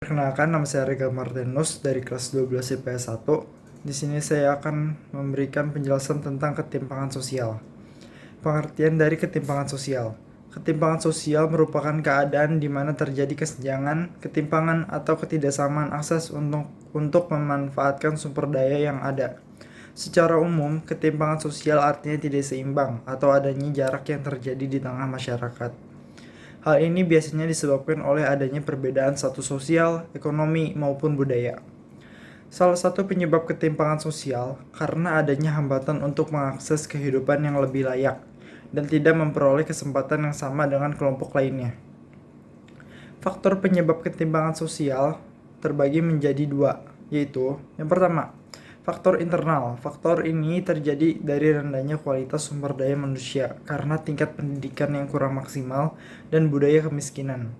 Perkenalkan, nama saya Rega Martinus dari kelas 12 IPS 1. Di sini saya akan memberikan penjelasan tentang ketimpangan sosial. Pengertian dari ketimpangan sosial. Ketimpangan sosial merupakan keadaan di mana terjadi kesenjangan, ketimpangan, atau ketidaksamaan akses untuk memanfaatkan sumber daya yang ada. Secara umum, ketimpangan sosial artinya tidak seimbang atau adanya jarak yang terjadi di tengah masyarakat. Hal ini biasanya disebabkan oleh adanya perbedaan status sosial, ekonomi, maupun budaya. Salah satu penyebab ketimpangan sosial karena adanya hambatan untuk mengakses kehidupan yang lebih layak dan tidak memperoleh kesempatan yang sama dengan kelompok lainnya. Faktor penyebab ketimpangan sosial terbagi menjadi dua, yaitu yang pertama, faktor internal. Faktor ini terjadi dari rendahnya kualitas sumber daya manusia karena tingkat pendidikan yang kurang maksimal dan budaya kemiskinan.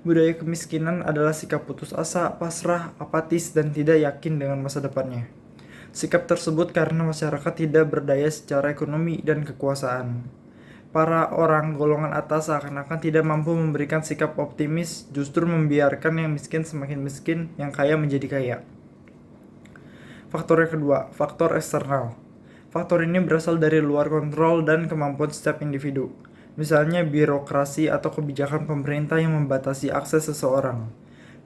Budaya kemiskinan adalah sikap putus asa, pasrah, apatis, dan tidak yakin dengan masa depannya. Sikap tersebut karena masyarakat tidak berdaya secara ekonomi dan kekuasaan. Para orang golongan atas seakan-akan tidak mampu memberikan sikap optimis, justru membiarkan yang miskin semakin miskin, yang kaya menjadi kaya. Faktor yang kedua, faktor eksternal. Faktor ini berasal dari luar kontrol dan kemampuan setiap individu. Misalnya birokrasi atau kebijakan pemerintah yang membatasi akses seseorang.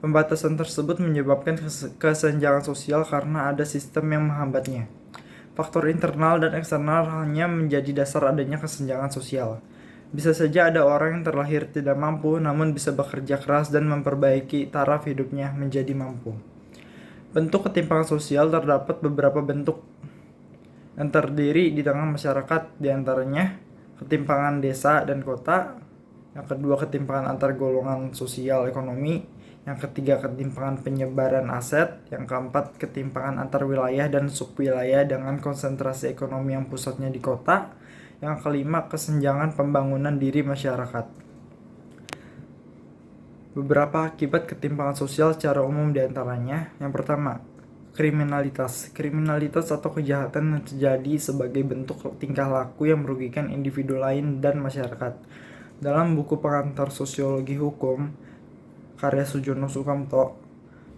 Pembatasan tersebut menyebabkan kesenjangan sosial karena ada sistem yang menghambatnya. Faktor internal dan eksternal hanya menjadi dasar adanya kesenjangan sosial. Bisa saja ada orang yang terlahir tidak mampu namun bisa bekerja keras dan memperbaiki taraf hidupnya menjadi mampu. Bentuk ketimpangan sosial terdapat beberapa bentuk yang terdiri di tengah masyarakat, diantaranya ketimpangan desa dan kota, yang kedua ketimpangan antar golongan sosial ekonomi, yang ketiga ketimpangan penyebaran aset, yang keempat ketimpangan antar wilayah dan subwilayah dengan konsentrasi ekonomi yang pusatnya di kota, yang kelima kesenjangan pembangunan diri masyarakat. Beberapa akibat ketimpangan sosial secara umum diantaranya, yang pertama, kriminalitas. Kriminalitas atau kejahatan yang terjadi sebagai bentuk tingkah laku yang merugikan individu lain dan masyarakat. Dalam buku pengantar sosiologi hukum, karya Sujono Sukamto,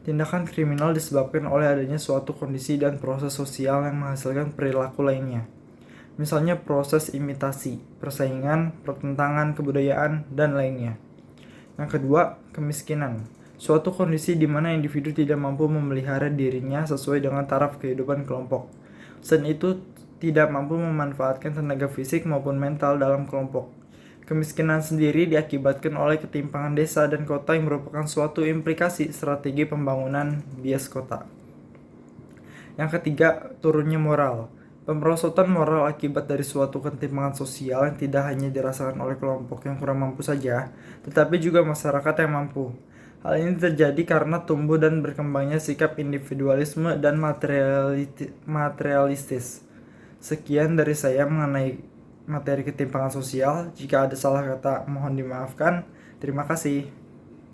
tindakan kriminal disebabkan oleh adanya suatu kondisi dan proses sosial yang menghasilkan perilaku lainnya. Misalnya proses imitasi, persaingan, pertentangan kebudayaan, dan lainnya. Yang kedua, kemiskinan. Suatu kondisi di mana individu tidak mampu memelihara dirinya sesuai dengan taraf kehidupan kelompok. Selain itu, tidak mampu memanfaatkan tenaga fisik maupun mental dalam kelompok. Kemiskinan sendiri diakibatkan oleh ketimpangan desa dan kota yang merupakan suatu implikasi strategi pembangunan bias kota. Yang ketiga, turunnya moral. Pemerosotan moral akibat dari suatu ketimpangan sosial yang tidak hanya dirasakan oleh kelompok yang kurang mampu saja, tetapi juga masyarakat yang mampu. Hal ini terjadi karena tumbuh dan berkembangnya sikap individualisme dan materialistis. Sekian dari saya mengenai materi ketimpangan sosial. Jika ada salah kata, mohon dimaafkan. Terima kasih.